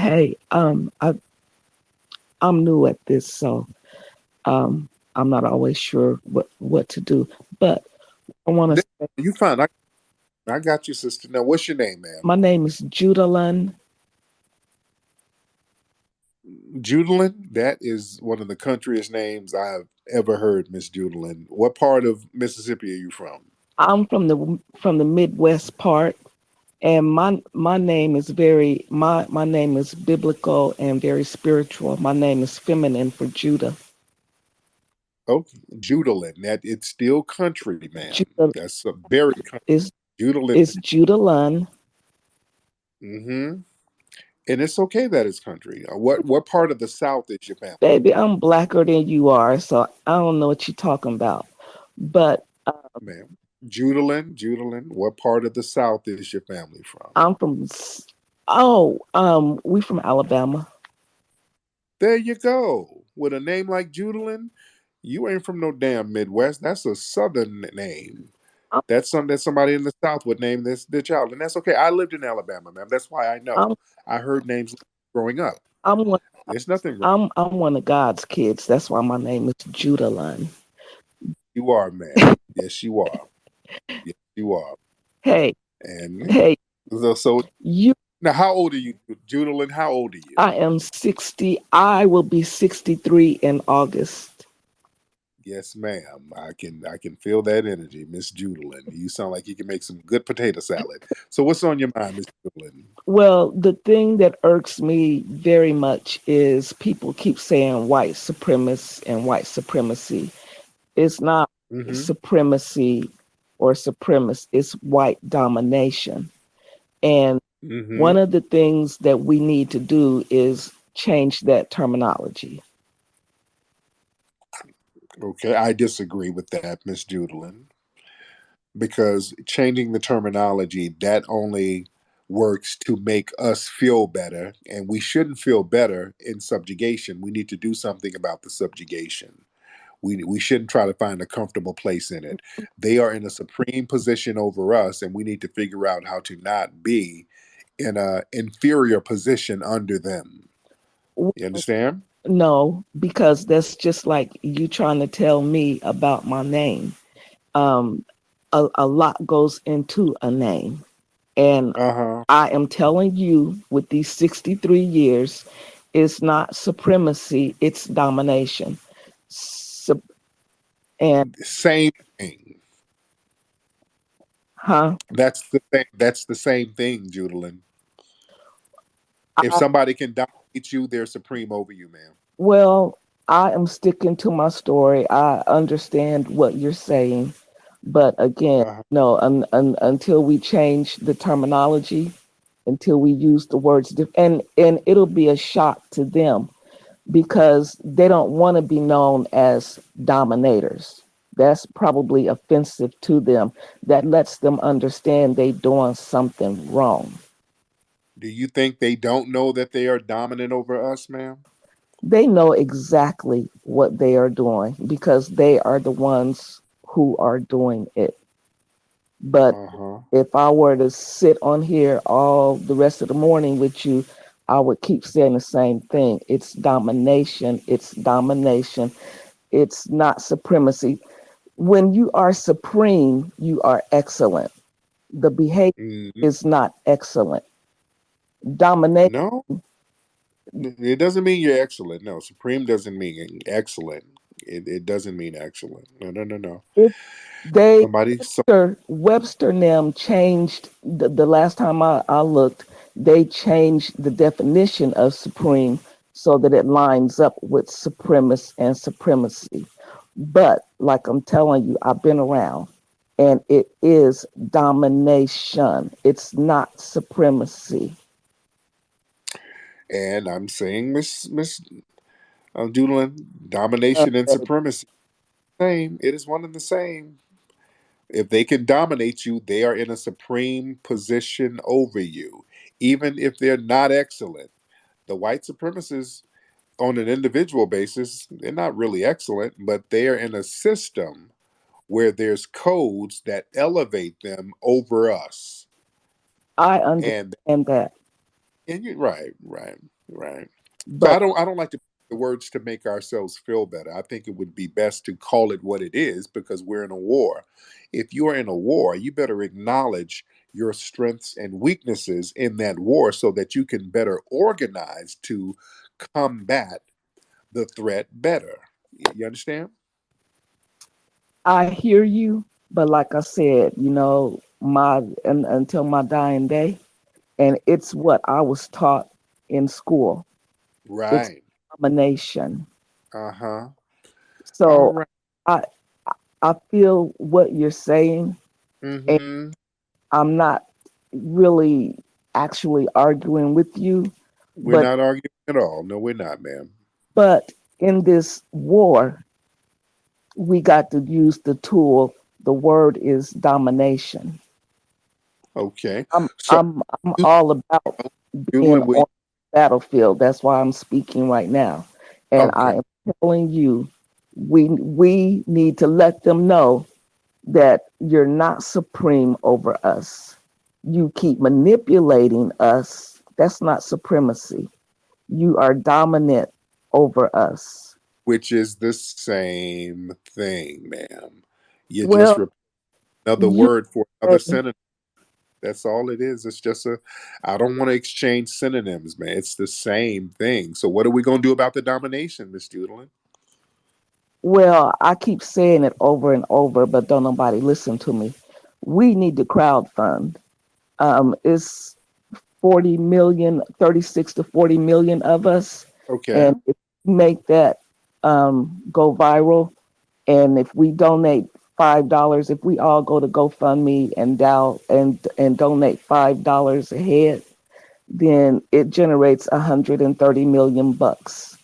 Hey, I'm new at this, so um, I'm not always sure what to do. But I want to Th- say You fine. I got you, sister. Now, what's your name, ma'am? my name is Judalyn. Judalyn? That is one of the countryest names I've ever heard, Miss Judalyn. What part of Mississippi are you from? I'm from the Midwest part, and my name is my name is biblical and very spiritual. My name is feminine for Judah. Oh, Judalyn. That it's still country, ma'am. Judah That's a very country. is Judalyn. is Judalyn. Mm-hmm. And it's okay that it's country. What part of the South is your family Baby, from, I'm blacker than you are, so I don't know what you're talking about. But ma'am? Judalyn. What part of the South is your family from? I'm from we from Alabama. There you go. With a name like Judalyn, you ain't from no damn Midwest. That's a Southern name. I'm That's something that somebody in the South would name this their child, and that's okay. I lived in Alabama, ma'am. That's why I know. I'm I heard names growing up. I'm one There's nothing wrong. I'm one of God's kids. That's why my name is Judalyn. You are, ma'am. Yes, you are. Yes, you are. Hey, And hey, so you now, how old are you, Judalyn? How old are you? I am 60. I will be 63 in August. Yes, ma'am. I can feel that energy, Miss Judalyn. You sound like you can make some good potato salad. So what's on your mind, Miss Judalyn? Well, the thing that irks me very much is people keep saying white supremacy and white supremacy. It's not Mm-hmm. supremacy or supremacy, it's white domination. And Mm-hmm. one of the things that we need to do is change that terminology. Okay, I disagree with that, Miss Judalyn, because changing the terminology that only works to make us feel better, and we shouldn't feel better in subjugation. We need to do something about the subjugation. We shouldn't try to find a comfortable place in it. They are in a supreme position over us, and we need to figure out how to not be in a inferior position under them. You understand? No, because that's just like you trying to tell me about my name. Um, a lot goes into a name. And Uh-huh. I am telling you, with these 63 years, it's not supremacy, it's domination. Sup- and, Same thing. huh? That's the same thing, Judalyn. If I, somebody can dominate you, they're supreme over you, ma'am. well, I am sticking to my story. I understand what you're saying. But again, Uh-huh. no, until we change the terminology, until we use the words, and it'll be a shock to them because they don't want to be known as dominators. That's probably offensive to them. That lets them understand they doing something wrong. Do you think they don't know that they are dominant over us, ma'am? They know exactly what they are doing because they are the ones who are doing it. But Uh-huh. if I were to sit on here all the rest of the morning with you, I would keep saying the same thing. It's domination. It's domination. It's not supremacy. When you are supreme, you are excellent. The behavior Mhm. is not excellent. Dominate. No, it doesn't mean you're excellent. No, supreme doesn't mean excellent. It doesn't mean excellent. No, no, no, no. If they Somebody, so, Webster Nim changed the last time I looked, they changed the definition of supreme so that it lines up with supremacy and supremacy. But like I'm telling you, I've been around and it is domination. It's not supremacy. and I'm saying, Miss Doodlin, Uh, domination and supremacy, same. It is one and the same. If they can dominate you, they are in a supreme position over you, even if they're not excellent. The white supremacists, on an individual basis, they're not really excellent, but they are in a system where there's codes that elevate them over us. I And understand that. And you right, right, right. So But I don't like to put the words to make ourselves feel better. I think it would be best to call it what it is because we're in a war. If you are in a war, you better acknowledge your strengths and weaknesses in that war so that you can better organize to combat the threat better. You understand? I hear you. But like I said, until my dying day, and it's what I was taught in school. It's Right. domination. Uh-huh. All So right. I I feel what you're saying, and Mm-hmm. I'm not really actually arguing with you, We're but not arguing at all. No, we're not, ma'am. but in this war, we got to use the tool. The word is domination. Okay. I'm So I'm I'm all about being Julian, we on the battlefield. That's why I'm speaking right now. And I okay. am telling you, we need to let them know that you're not supreme over us. You keep manipulating us. That's not supremacy. You are dominant over us. Which is the same thing, ma'am. You just Well, repeat another you word for another say, synonym. That's all it is. It's just a, I don't want to exchange synonyms, man. It's the same thing. So what are we going to do about the domination, Miss Judlin? well, I keep saying it over and over, but don't nobody listen to me. We need to crowdfund. It's 40 million, 36 to 40 million of us. Okay. And if we make that go viral, and if we donate $5, if we all go to GoFundMe and donate $5 a head, then it generates 130 million bucks.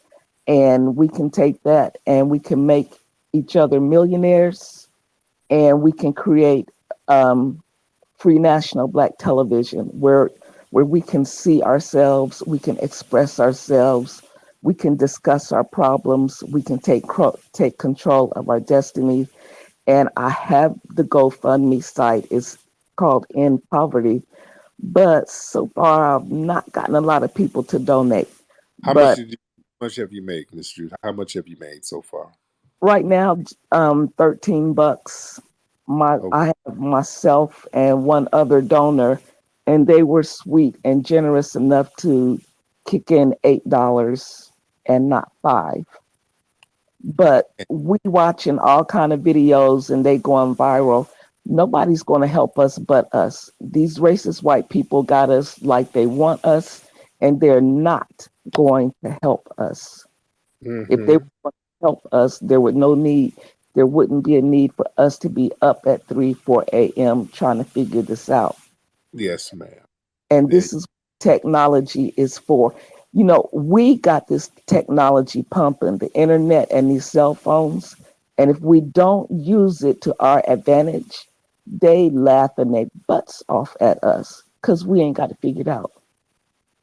And we can take that and we can make each other millionaires, and we can create um, free national black television where we can see ourselves, we can express ourselves, we can discuss our problems, we can take control of our destiny. And I have the GoFundMe site. It's called End Poverty, but so far I've not gotten a lot of people to donate. How much But did you, how much have you made, Miss Jude? How much have you made so far? right now, $13. Oh, I have myself and one other donor, and they were sweet and generous enough to kick in $8 and not five. But we watching all kind of videos and they going viral. Nobody's going to help us but us. These racist white people got us like they want us, and they're not going to help us. If they mm-hmm. want to help us, there wouldn't be a need for us to be up at 3, 4 a.m. trying to figure this out. Yes, ma'am. And There, this is what technology is for. We got this technology pumping, the internet and these cell phones. And if we don't use it to our advantage, they laughing their butts off at us because we ain't got to figure it out.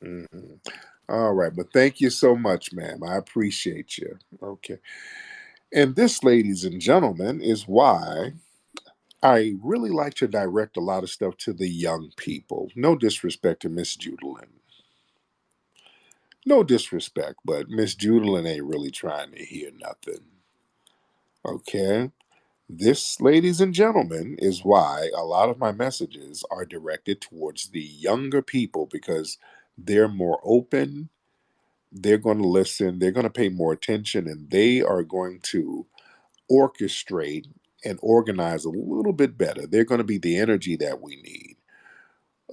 mm-hmm. All right, but thank you so much, ma'am. I appreciate you. Okay. And this, ladies and gentlemen, is why I really like to direct a lot of stuff to the young people. No disrespect to Miss Judlin. No disrespect, but Miss Judlin ain't really trying to hear nothing. Okay? This, ladies and gentlemen, is why a lot of my messages are directed towards the younger people because they're more open, they're going to listen, they're going to pay more attention, and they are going to orchestrate and organize a little bit better. They're going to be the energy that we need.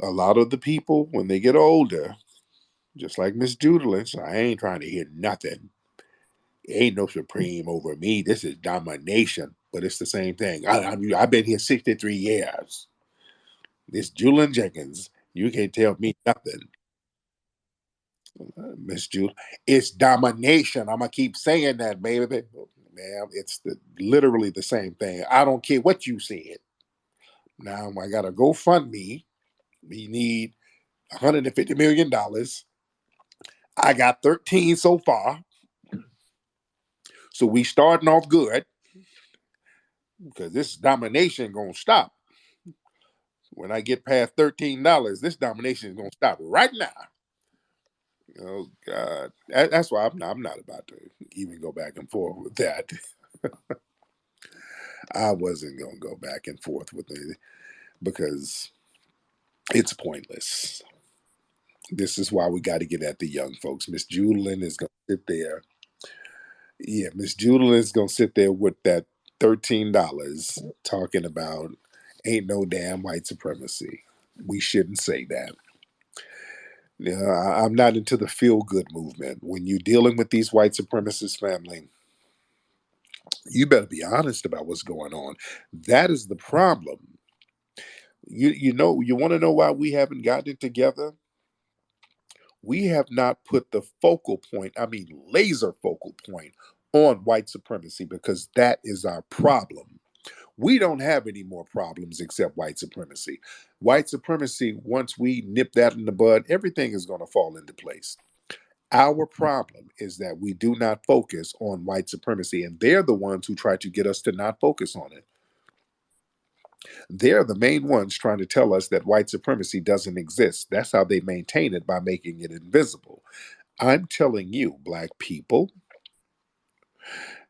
A lot of the people, when they get older, just like Miss Doodlin, I ain't trying to hear nothing. Ain't no supreme over me. This is domination. But it's the same thing. I've been here 63 years. This Julian Jenkins, you can't tell me nothing. Miss Jewel, it's domination. I'm gonna keep saying that, baby. Ma'am, it's literally the same thing. I don't care what you said. Now I gotta go fund me. We need $150 million. I got 13 so far. So we starting off good because this domination gonna stop. When I get past $13, this domination is gonna stop right now. Oh God, that's why I'm not about to even go back and forth with that. I wasn't gonna go back and forth with it because it's pointless. This is why we got to get at the young folks. Miss Judlin is gonna sit there. Yeah, Miss Judlin is gonna sit there with that $13 talking about ain't no damn white supremacy. We shouldn't say that. Yeah, I'm not into the feel good movement. When you're dealing with these white supremacist family, you better be honest about what's going on. That is the problem. You want to know why we haven't gotten it together? We have not put the focal point, I mean laser focal point, on white supremacy because that is our problem. We don't have any more problems except white supremacy. White supremacy, once we nip that in the bud, everything is going to fall into place. Our problem is that we do not focus on white supremacy, and they're the ones who try to get us to not focus on it. They're the main ones trying to tell us that white supremacy doesn't exist. That's how they maintain it, by making it invisible. I'm telling you, black people,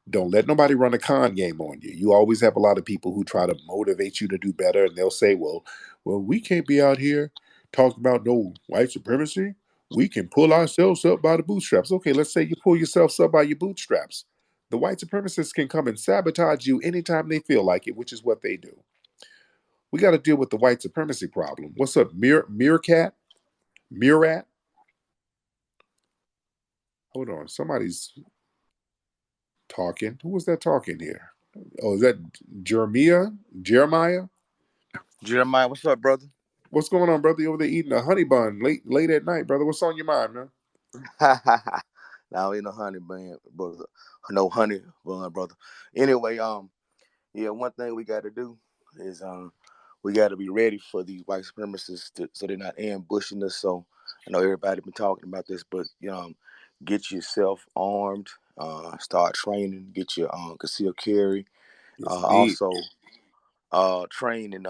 don't let nobody run a con game on you. You always have a lot of people who try to motivate you to do better, and they'll say, well, we can't be out here talking about no white supremacy. We can pull ourselves up by the bootstraps. Okay, let's say you pull yourselves up by your bootstraps. The white supremacists can come and sabotage you anytime they feel like it, which is what they do. We got to deal with the white supremacy problem. What's up, Meerkat? Murat? Hold on, somebody's talking. Who was that talking here? Oh, is that Jeremiah? Jeremiah? Jeremiah, what's up, brother? What's going on, brother? You over there eating a honey bun late at night, brother. What's on your mind, man? Now ain't no honey bun, brother. No honey bun, brother. Anyway, yeah, one thing we got to do is we got to be ready for these white supremacists so they're not ambushing us. So I know everybody been talking about this, but get yourself armed, start training, get your concealed carry, Yes, indeed. also train in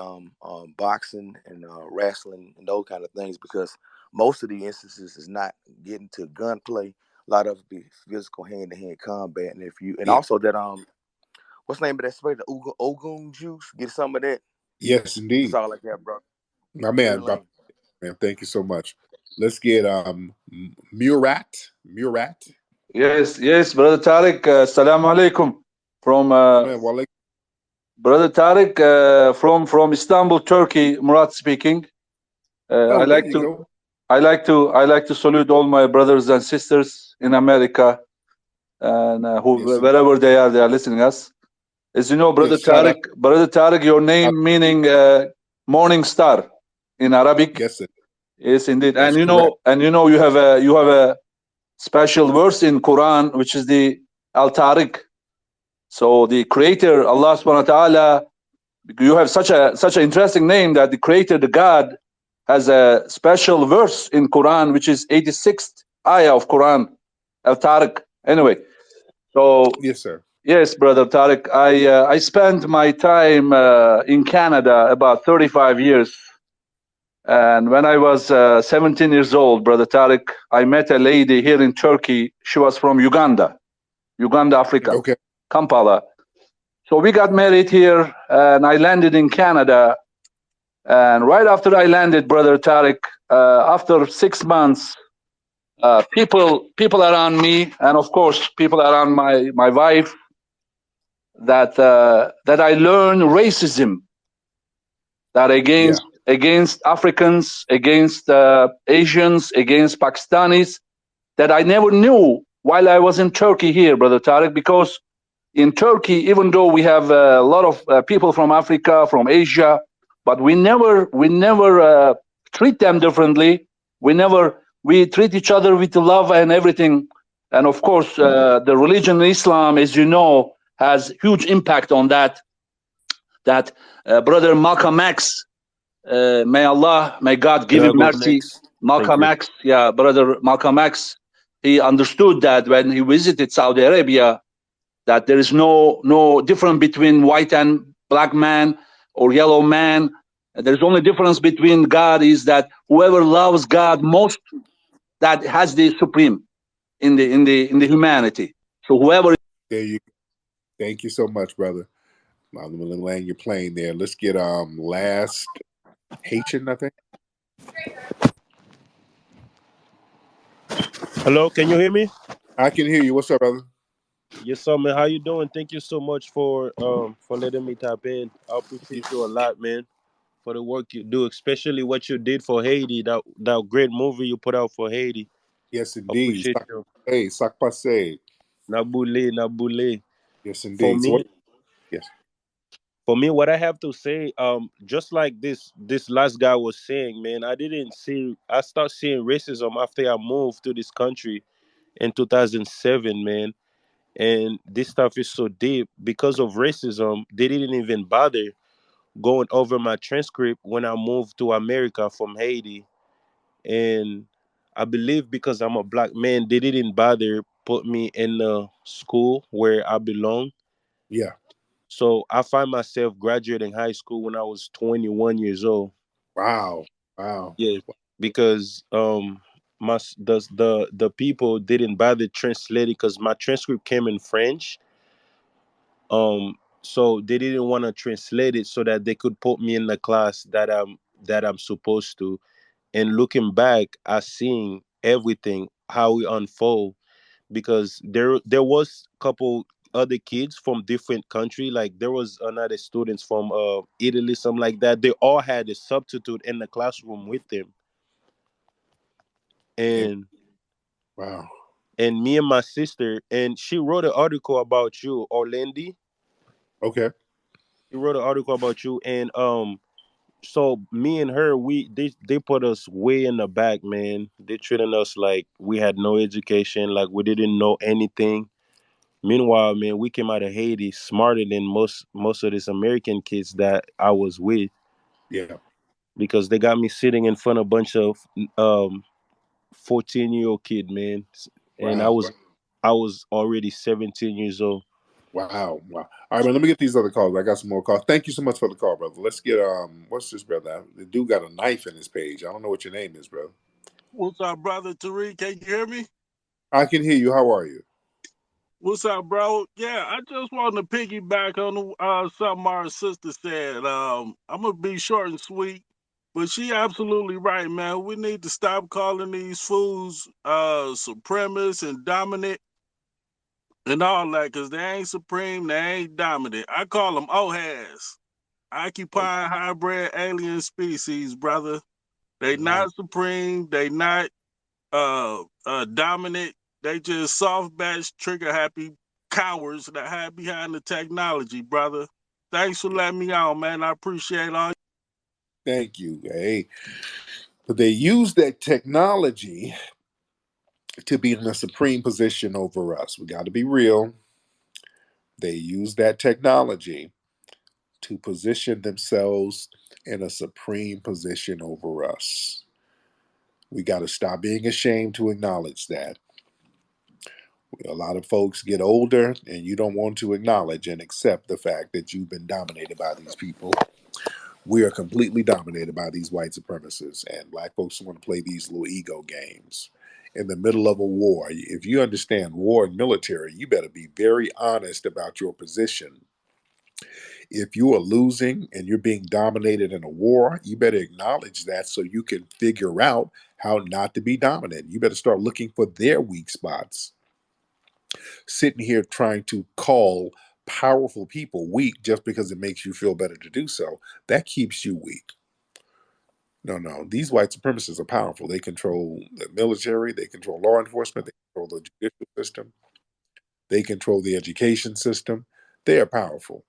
boxing and wrestling and those kind of things because most of the instances is not getting to gunplay. A lot of it be physical hand to hand combat, and if you and Yeah. also that what's the name of that spray? The Ogun juice. Get some of that. Yes, That's indeed. all I got, bro. My Clear man, lane. man, thank you so much. Let's get Murat. Murat. Yes, yes, Brother Tariq. Assalamu alaikum. From Man, Wale. Brother Tariq from Istanbul, Turkey. Murat speaking. Oh, I there like you to go. I like to salute all my brothers and sisters in America and Yes, wherever they are listening us. As you know, yes. Shout out. Brother Tariq, your name meaning morning star in Arabic. Yes, sir. Yes, indeed. That's correct. And you have a special verse in Quran, which is the Al Tariq. So the creator, Allah subhanahu wa ta'ala, you have such an interesting name that the creator, the God, has a special verse in Quran, which is 86th ayah of Quran, Al Tariq. Anyway, so Yes, sir. yes, brother Tariq, I spent my time in Canada about 35 years. And when I was 17 years old, brother Tariq, I met a lady here in Turkey. She was from Uganda, Africa, Okay. Kampala. So we got married here, and I landed in Canada. And right after I landed, brother Tariq, after 6 months, people around me, and of course people around my wife, that I learned racism, that Yeah. against Africans, against Asians, against Pakistanis, that I never knew while I was in Turkey here, brother Tariq, because in Turkey, even though we have a lot of people from Africa, from Asia, but we never treat them differently. We treat each other with love and everything. And of course, the religion Islam, as you know, has huge impact on that. That brother Malcolm X, may God give him Malcolm mercy. X. Thank Malcolm you. X, yeah, brother Malcolm X, he understood that when he visited Saudi Arabia, that there is no difference between white and black man or yellow man. There's only difference between God is that whoever loves God most that has the supreme in the humanity. So whoever. There you go. Thank you so much, brother. I'm gonna land your plane there. Let's get last Haitian, I think. Hello, can you hear me? I can hear you. What's up, brother? Yes, sir, man. How you doing? Thank you so much for letting me tap in. I Y- appreciate you a lot, man, for the work you do, especially what you did for Haiti. That great movie you put out for Haiti. Yes, indeed. Appreciate you. Hey, sac passe. Naboule, Naboule. Yes, For indeed. So me, what? Yes. what I have to say, just like this last guy was saying, man, I start seeing racism after I moved to this country in 2007, man. And this stuff is so deep because of racism. They didn't even bother going over my transcript when I moved to America from Haiti. And I believe because I'm a black man, they didn't bother put me in the school where I belong. Yeah. So I find myself graduating high school when I was 21 years old. Wow. Wow. Yeah, because the people didn't bother translating because my transcript came in French. So they didn't want to translate it so that they could put me in the class that I'm supposed to. And looking back, I seen everything how it unfold because there was a couple other kids from different country. Like there was another students from Italy, something like that. They all had a substitute in the classroom with them. Eh, And wow. me and my sister, and she wrote an article about you, Orlandi. Okay. She wrote an article about you, and so me and her, they put us way in the back, man. They treating us like we had no education, like we didn't know anything. Meanwhile, man, we came out of Haiti smarter than most of these American kids that I was with, Yeah. because they got me sitting in front of a bunch of 14-year-old kid, man, and I Wow. was I was already 17 years old. Wow. Wow. All right, man. Let me get these other calls. I got some more calls. Thank you so much for the call, brother. Let's get what's this, brother? The dude got a knife in his page. I don't know what your name is, bro. What's up, brother Tariq? Can you hear me? I can hear you. How are you? What's up, bro? Yeah, I just wanted to piggyback on something our sister said. I'm gonna be short and sweet, but she absolutely right, man. We need to stop calling these fools supremacists and dominant and all that, cause they ain't supreme, they ain't dominant. I call them OHAS, Oh, occupying hybrid alien species, brother. They wow. not supreme, they not dominant. They just soft batch trigger happy cowards that hide behind the technology, brother. Thanks for letting me on, man. I appreciate all. Thank you. Hey, but they use that technology to be in a supreme position over us. We got to be real. They use that technology to position themselves in a supreme position over us. We got to stop being ashamed to acknowledge that. A lot of folks get older and you don't want to acknowledge and accept the fact that you've been dominated by these people. We are completely dominated by these white supremacists, and black folks want to play these little ego games. In the middle of a war, if you understand war and military, you better be very honest about your position. If you are losing and you're being dominated in a war, you better acknowledge that so you can figure out how not to be dominant. You better start looking for their weak spots. Sitting here trying to call powerful people weak just because it makes you feel better to do so, that keeps you weak. No, no. These white supremacists are powerful. They control the military, they control law enforcement, they control the judicial system, they control the education system. They are powerful.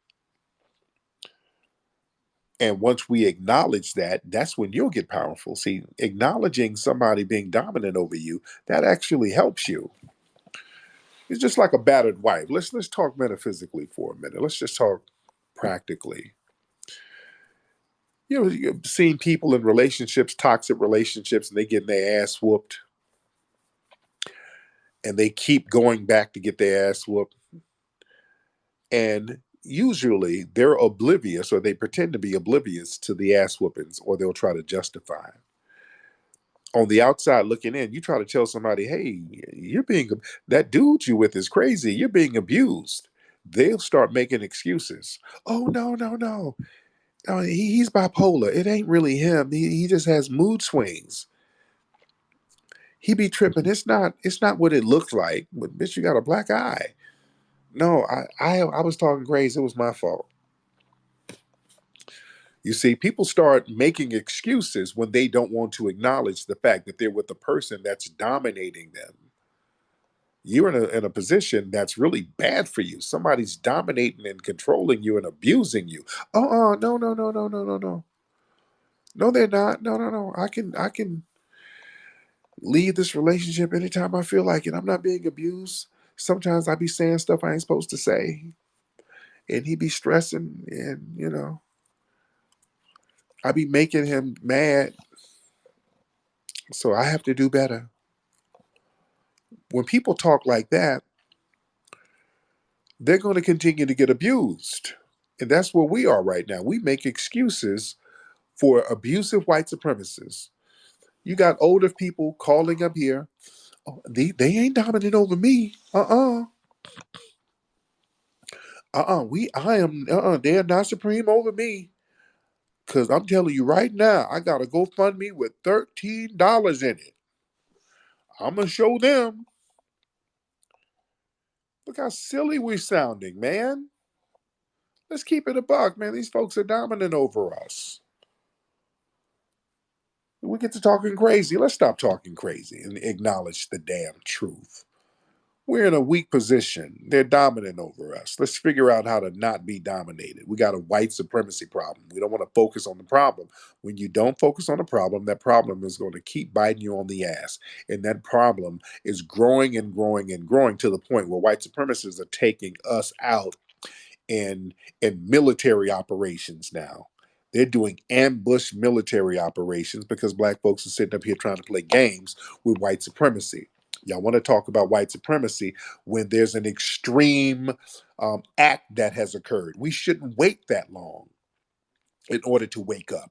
And once we acknowledge that, that's when you'll get powerful. See, acknowledging somebody being dominant over you, that actually helps you. It's just like a battered wife. Let's talk metaphysically for a minute. Let's just talk practically. You've seen people in relationships, toxic relationships, and they get their ass whooped, and they keep going back to get their ass whooped. And usually they're oblivious or they pretend to be oblivious to the ass whoopings, or they'll try to justify. on the outside looking in, you try to tell somebody, hey, that dude you with is crazy. You're being abused. They'll start making excuses. Oh, no, no, no. No, he's bipolar. It ain't really him. He just has mood swings. He be tripping. It's not what it looks like. But bitch, you got a black eye. No, I was talking crazy. It was my fault. You see, people start making excuses when they don't want to acknowledge the fact that they're with a person that's dominating them. You're in a position that's really bad for you. Somebody's dominating and controlling you and abusing you. No, no, no, no, no, no, no. No, they're not. No, no, no. I can leave this relationship anytime I feel like it. I'm not being abused. Sometimes I be saying stuff I ain't supposed to say. And he be stressing and I be making him mad. So I have to do better. When people talk like that, they're going to continue to get abused. And that's where we are right now. We make excuses for abusive white supremacists. You got older people calling up here. Oh, they ain't dominant over me. They're not supreme over me. Cause I'm telling you right now, I got a GoFundMe with $13 in it. I'm gonna show them. Look how silly we're sounding, man. Let's keep it a buck, man. These folks are dominant over us. We get to talking crazy. Let's stop talking crazy and acknowledge the damn truth. We're in a weak position. They're dominant over us. Let's figure out how to not be dominated. We got a white supremacy problem. We don't want to focus on the problem. When you don't focus on the problem, that problem is going to keep biting you on the ass. And that problem is growing and growing and growing to the point where white supremacists are taking us out in military operations now. They're doing ambush military operations because black folks are sitting up here trying to play games with white supremacy. Y'all want to talk about white supremacy when there's an extreme act that has occurred. We shouldn't wait that long in order to wake up.